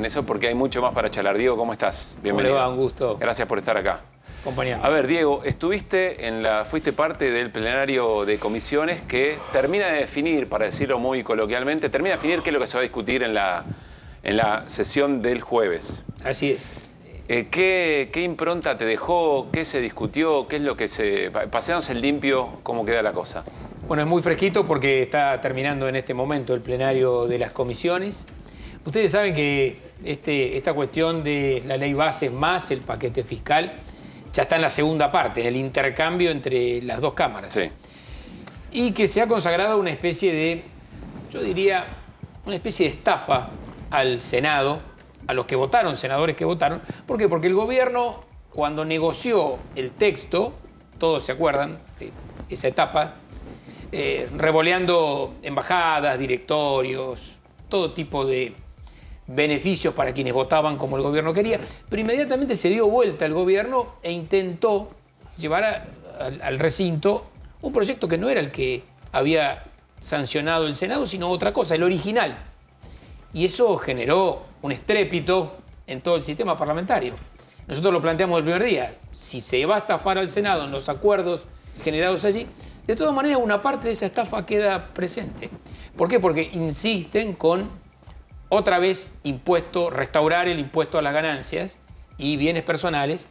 en eso porque hay mucho más para charlar. Diego, ¿cómo estás? Bienvenido. ¿Cómo le va? Un gusto. Gracias por estar acá. Compañero. A ver, Diego, fuiste parte del plenario de comisiones que termina de definir, para decirlo muy coloquialmente, termina de definir qué es lo que se va a discutir en la sesión del jueves. Así es. ¿Qué impronta te dejó? ¿Qué se discutió? ¿Qué es lo que se... Paseanos en limpio, ¿cómo queda la cosa? Bueno, es muy fresquito porque está terminando en este momento el plenario de las comisiones. Ustedes saben que esta cuestión de la ley base más el paquete fiscal ya está en la segunda parte, en el intercambio entre las dos cámaras. Sí. Y que se ha consagrado una especie de, yo diría, una especie de estafa al Senado, a los que votaron, senadores que votaron. ¿Por qué? Porque el gobierno, cuando negoció el texto, todos se acuerdan de esa etapa, revoleando embajadas, directorios, todo tipo de beneficios para quienes votaban como el gobierno quería, pero inmediatamente se dio vuelta el gobierno e intentó llevar al recinto un proyecto que no era el que había sancionado el Senado, sino otra cosa, el original. Y eso generó un estrépito en todo el sistema parlamentario. Nosotros lo planteamos el primer día. Si se va a estafar al Senado en los acuerdos generados allí, de todas maneras una parte de esa estafa queda presente. ¿Por qué? Porque insisten con otra vez restaurar el impuesto a las ganancias y bienes personales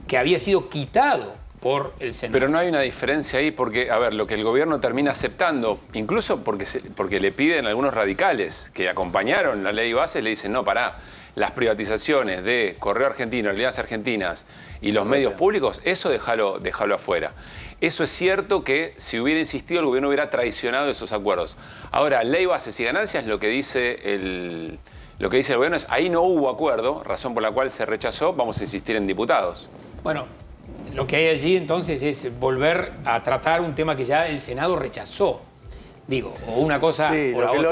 que había sido quitado por el Senado. Pero no hay una diferencia ahí porque, a ver, lo que el gobierno termina aceptando, incluso porque le piden algunos radicales que acompañaron la ley base, le dicen, no, pará, las privatizaciones de Correo Argentino, Alianzas Argentinas y los medios públicos, eso déjalo afuera. Eso es cierto que si hubiera insistido el gobierno hubiera traicionado esos acuerdos. Ahora, ley bases y ganancias, lo que dice el gobierno es, ahí no hubo acuerdo, razón por la cual se rechazó, vamos a insistir en diputados. Bueno, lo que hay allí entonces es volver a tratar un tema que ya el Senado rechazó. Digo, o una cosa sí, o la otra.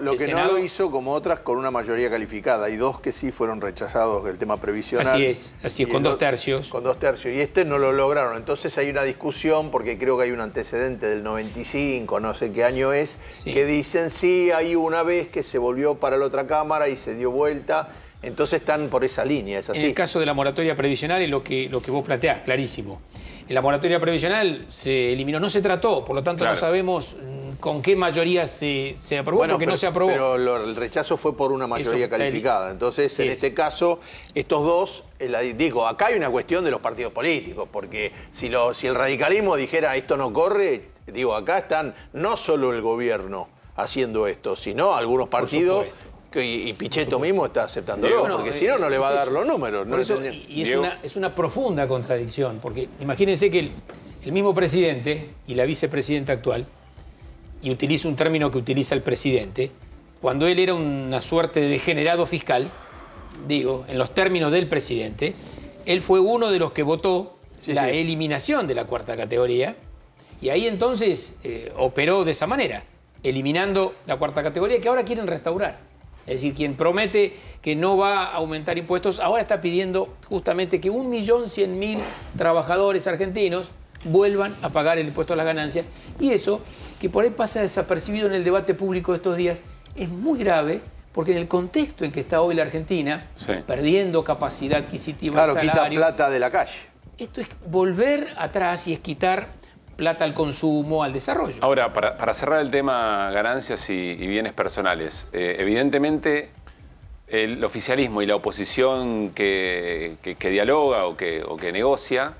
Lo que no lo hizo como otras con una mayoría calificada. Hay dos que sí fueron rechazados, el tema previsional. Así es, con 2 tercios. Con 2 tercios, y no lo lograron. Entonces hay una discusión, porque creo que hay un antecedente del 95, no sé qué año es, sí, que dicen, sí, hay una vez que se volvió para la otra Cámara y se dio vuelta. Entonces están por esa línea, es así. En el caso de la moratoria previsional es lo que vos planteás, clarísimo. En la moratoria previsional se eliminó, no se trató, por lo tanto no sabemos con qué mayoría se aprobó, porque no se aprobó. Pero el rechazo fue por una mayoría calificada. Entonces, en este caso, estos dos, digo, acá hay una cuestión de los partidos políticos, porque si el radicalismo dijera esto no corre, digo, acá están no solo el gobierno haciendo esto, sino algunos partidos. Y Pichetto mismo está aceptándolo, porque si no, no le va a dar los números. No eso, y es una profunda contradicción, porque imagínense que el mismo presidente y la vicepresidenta actual, y utiliza un término que utiliza el presidente, cuando él era una suerte de degenerado fiscal, digo, en los términos del presidente, él fue uno de los que votó la eliminación de la cuarta categoría, y ahí entonces operó de esa manera, eliminando la cuarta categoría que ahora quieren restaurar. Es decir, quien promete que no va a aumentar impuestos, ahora está pidiendo justamente que 1.100.000 trabajadores argentinos vuelvan a pagar el impuesto a las ganancias. Y eso, que por ahí pasa desapercibido en el debate público de estos días, es muy grave, porque en el contexto en que está hoy la Argentina, perdiendo capacidad adquisitiva, claro, quita plata de la calle. Esto es volver atrás y es quitar plata al consumo, al desarrollo. Ahora, para cerrar el tema ganancias y bienes personales, evidentemente el oficialismo y la oposición que dialoga o que negocia,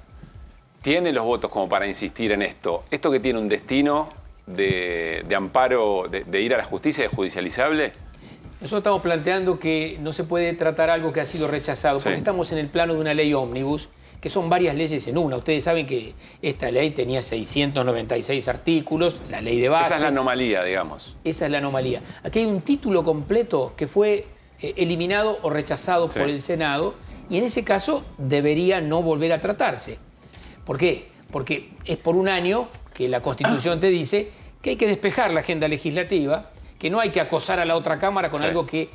tiene los votos como para insistir en esto. Esto que tiene un destino de amparo, de ir a la justicia, de judicializable. Nosotros estamos planteando que no se puede tratar algo que ha sido rechazado, porque estamos en el plano de una ley ómnibus, que son varias leyes en una. Ustedes saben que esta ley tenía 696 artículos, la ley de bases. Esa es la anomalía, digamos. Esa es la anomalía. Aquí hay un título completo que fue eliminado o rechazado por el Senado, y en ese caso debería no volver a tratarse. ¿Por qué? Porque es por un año que la Constitución te dice que hay que despejar la agenda legislativa, que no hay que acosar a la otra Cámara con algo que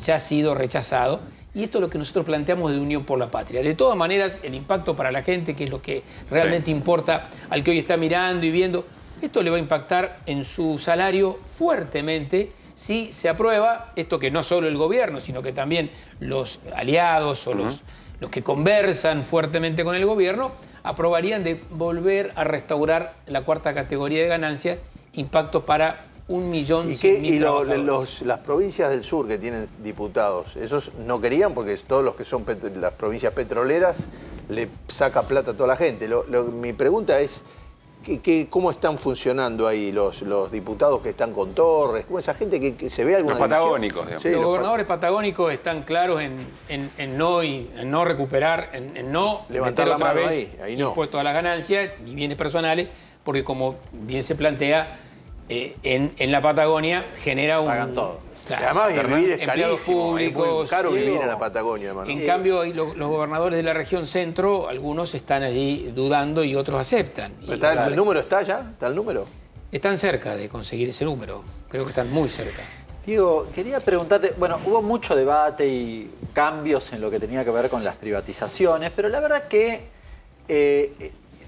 ya ha sido rechazado. Y esto es lo que nosotros planteamos de Unión por la Patria. De todas maneras, el impacto para la gente, que es lo que realmente importa al que hoy está mirando y viendo, esto le va a impactar en su salario fuertemente si se aprueba esto, que no solo el gobierno, sino que también los aliados o los que conversan fuertemente con el gobierno, aprobarían de volver a restaurar la cuarta categoría de ganancias, impacto para 1.100.000 trabajadores. Las provincias del sur que tienen diputados, esos no querían porque todos los que son las provincias petroleras le saca plata a toda la gente. Mi pregunta es, ¿cómo están funcionando ahí los diputados que están con Torres? ¿Cómo esa gente que se ve alguna Los patagónicos, digamos. Sí, los gobernadores patagónicos están claros en no recuperar, en no levantar meter la otra mano vez ahí no. impuestos a las ganancias ni bienes personales, porque como bien se plantea, en la Patagonia genera un... Pagan todo. Claro, además vivir es empleados carísimo, es muy públicos, caro vivir en la Patagonia, hermano. En cambio, los gobernadores de la región centro, algunos están allí dudando y otros aceptan. ¿El número está ya? ¿Está el número? Están cerca de conseguir ese número, creo que están muy cerca. Diego, quería preguntarte, bueno, hubo mucho debate y cambios en lo que tenía que ver con las privatizaciones, pero la verdad que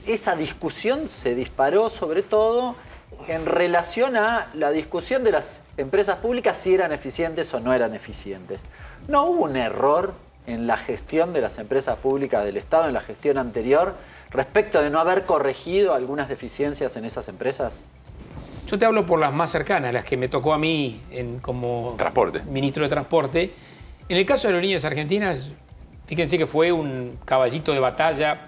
esa discusión se disparó sobre todo en relación a la discusión de las empresas públicas, si eran eficientes o no eran eficientes. ¿No hubo un error en la gestión de las empresas públicas del Estado, en la gestión anterior, respecto de no haber corregido algunas deficiencias en esas empresas? Yo te hablo por las más cercanas, las que me tocó a mí como ministro de Transporte. En el caso de Aerolíneas Argentinas, fíjense que fue un caballito de batalla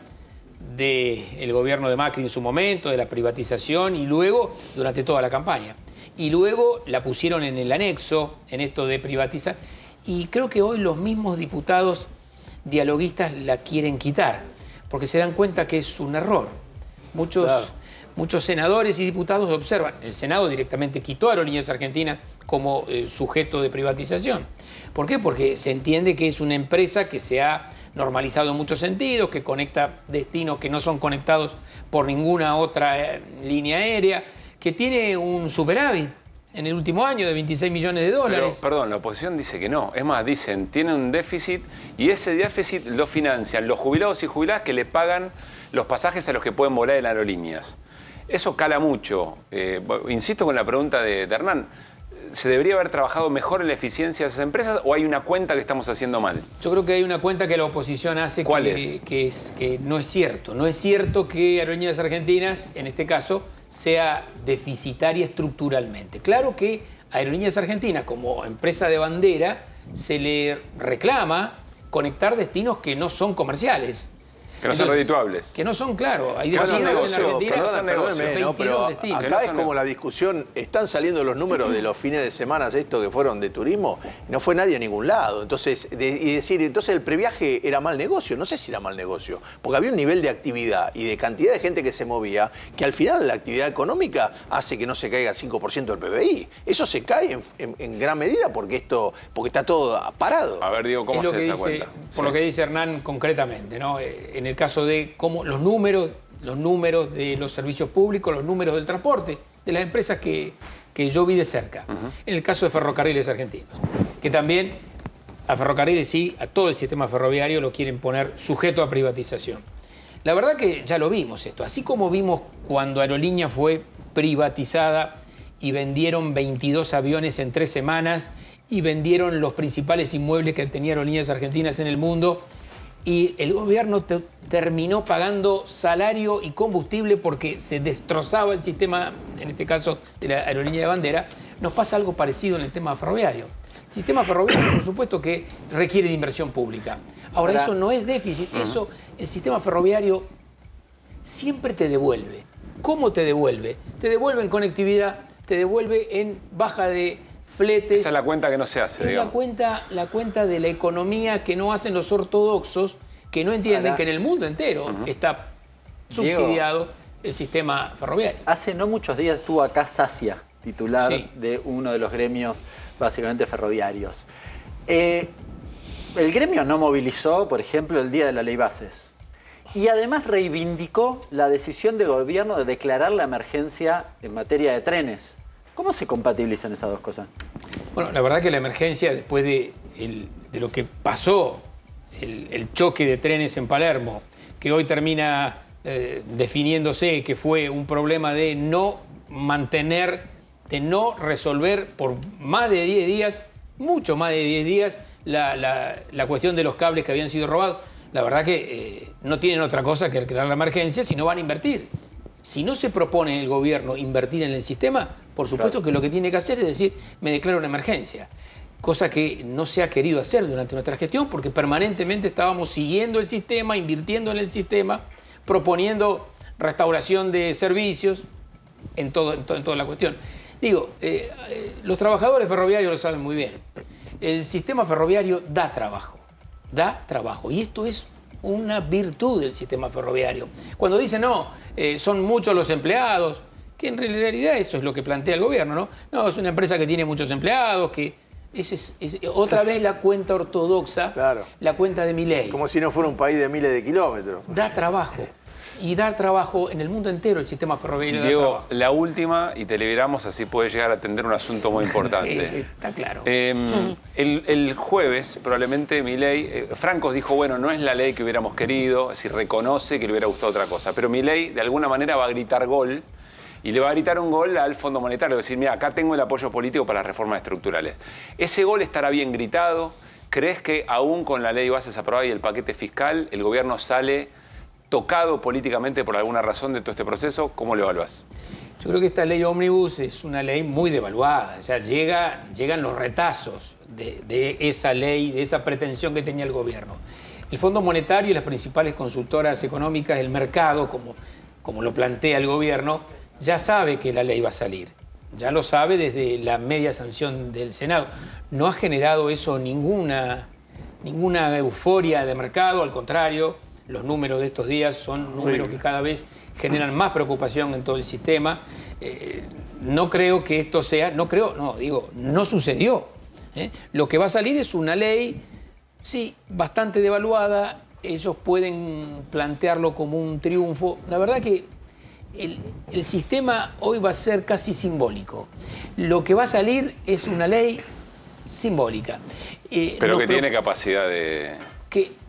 del gobierno de Macri en su momento, de la privatización, y luego durante toda la campaña. Y luego la pusieron en el anexo, en esto de privatizar, y creo que hoy los mismos diputados dialoguistas la quieren quitar, porque se dan cuenta que es un error. Muchos senadores y diputados observan. El Senado directamente quitó a Aerolíneas Argentinas como sujeto de privatización. ¿Por qué? Porque se entiende que es una empresa que se ha normalizado en muchos sentidos, que conecta destinos que no son conectados por ninguna otra línea aérea, que tiene un superávit en el último año de 26 millones de dólares. Pero, perdón, la oposición dice que no. Es más, dicen, tiene un déficit y ese déficit lo financian los jubilados y jubiladas que le pagan los pasajes a los que pueden volar en aerolíneas. Eso cala mucho. Insisto con la pregunta de Hernán. ¿Se debería haber trabajado mejor en la eficiencia de esas empresas o hay una cuenta que estamos haciendo mal? Yo creo que hay una cuenta que la oposición hace que no es cierto. No es cierto que Aerolíneas Argentinas, en este caso, sea deficitaria estructuralmente. Claro que a Aerolíneas Argentinas, como empresa de bandera, se le reclama conectar destinos que no son comerciales. Que no son redituables. Que no son, claro. Hay destinos en Argentina. Perdóname, ¿no? Pero acá es como la discusión, están saliendo los números de los fines de semana estos que fueron de turismo, no fue nadie a ningún lado. Entonces, entonces el previaje era mal negocio. No sé si era mal negocio, porque había un nivel de actividad y de cantidad de gente que se movía, que al final la actividad económica hace que no se caiga el 5% del PBI. Eso se cae en gran medida porque está todo parado. A ver, Diego, ¿cómo se esa cuenta? Por lo que dice Hernán concretamente, ¿no? En el caso de cómo los números de los servicios públicos, los números del transporte, de las empresas que yo vi de cerca. En el caso de Ferrocarriles Argentinos, que también a Ferrocarriles sí, a todo el sistema ferroviario lo quieren poner sujeto a privatización. La verdad que ya lo vimos esto, así como vimos cuando Aerolínea fue privatizada y vendieron 22 aviones en 3 semanas y vendieron los principales inmuebles que tenía Aerolíneas Argentinas en el mundo, y el gobierno terminó pagando salario y combustible porque se destrozaba el sistema, en este caso de la aerolínea de bandera. Nos pasa algo parecido en el tema ferroviario. El sistema ferroviario, por supuesto, que requiere de inversión pública. Ahora, eso no es déficit, eso el sistema ferroviario siempre te devuelve. ¿Cómo te devuelve? Te devuelve en conectividad, te devuelve en baja de fletes. Esa es la cuenta que no se hace, digamos. La cuenta de la economía que no hacen los ortodoxos, que no entienden que en el mundo entero está subsidiado el sistema ferroviario. Hace no muchos días estuvo acá Sacia, titular de uno de los gremios básicamente ferroviarios. El gremio no movilizó, por ejemplo, el día de la ley bases. Y además reivindicó la decisión del gobierno de declarar la emergencia en materia de trenes. ¿Cómo se compatibilizan esas dos cosas? Bueno, la verdad que la emergencia, después de lo que pasó, el choque de trenes en Palermo, que hoy termina definiéndose que fue un problema de no mantener de no resolver por más de 10 días, mucho más de 10 días, la cuestión de los cables que habían sido robados. La verdad que no tienen otra cosa que crear la emergencia si no van a invertir. Si no se propone el gobierno invertir en el sistema, por supuesto que lo que tiene que hacer es decir, me declaro una emergencia. Cosa que no se ha querido hacer durante nuestra gestión porque permanentemente estábamos siguiendo el sistema, invirtiendo en el sistema, proponiendo restauración de servicios en toda la cuestión. Digo, los trabajadores ferroviarios lo saben muy bien. El sistema ferroviario da trabajo, y esto es una virtud del sistema ferroviario. Cuando dicen, no, son muchos los empleados, que en realidad eso es lo que plantea el gobierno, ¿no? No, es una empresa que tiene muchos empleados, que es otra vez la cuenta ortodoxa, claro, la cuenta de Milei. Como si no fuera un país de miles de kilómetros. Da trabajo. Y dar trabajo en el mundo entero, el sistema ferroviario. Diego, la última, y te liberamos, así puedes llegar a atender un asunto muy importante. Está claro. El jueves, probablemente Milei, Francos dijo, bueno, no es la ley que hubiéramos querido, es decir, reconoce que le hubiera gustado otra cosa, pero Milei de alguna manera va a gritar gol, y le va a gritar un gol al Fondo Monetario, decir, mira, acá tengo el apoyo político para las reformas estructurales. ¿Ese gol estará bien gritado? ¿Crees que aún con la ley de bases aprobada y el paquete fiscal, el gobierno sale tocado políticamente por alguna razón de todo este proceso? ¿Cómo lo evaluás? Yo creo que esta ley ómnibus es una ley muy devaluada. O sea, llegan los retazos de esa ley, de esa pretensión que tenía el gobierno. El Fondo Monetario y las principales consultoras económicas del mercado, como lo plantea el gobierno, ya sabe que la ley va a salir. Ya lo sabe desde la media sanción del Senado. No ha generado eso ninguna euforia de mercado, al contrario. Los números de estos días son números que cada vez generan más preocupación en todo el sistema. No creo que esto sea, no sucedió. Lo que va a salir es una ley, sí, bastante devaluada. Ellos pueden plantearlo como un triunfo. La verdad que el sistema hoy va a ser casi simbólico. Lo que va a salir es una ley simbólica. Pero que tiene capacidad de...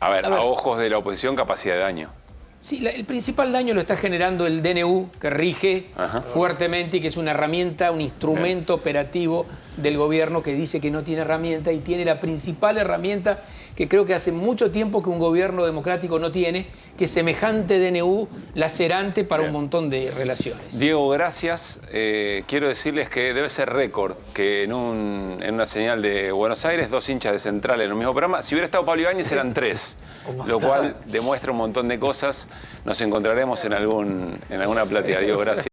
a ojos de la oposición, capacidad de daño. Sí, el principal daño lo está generando el DNU, que rige fuertemente y que es una herramienta, un instrumento operativo del gobierno que dice que no tiene herramienta y tiene la principal herramienta que creo que hace mucho tiempo que un gobierno democrático no tiene, que es semejante DNU lacerante para un montón de relaciones. Diego, gracias. Quiero decirles que debe ser récord que en una señal de Buenos Aires, 2 hinchas de Central en el mismo programa. Si hubiera estado Pablo Ibáñez eran 3, lo cual demuestra un montón de cosas. Nos encontraremos en alguna platea. Diego, gracias.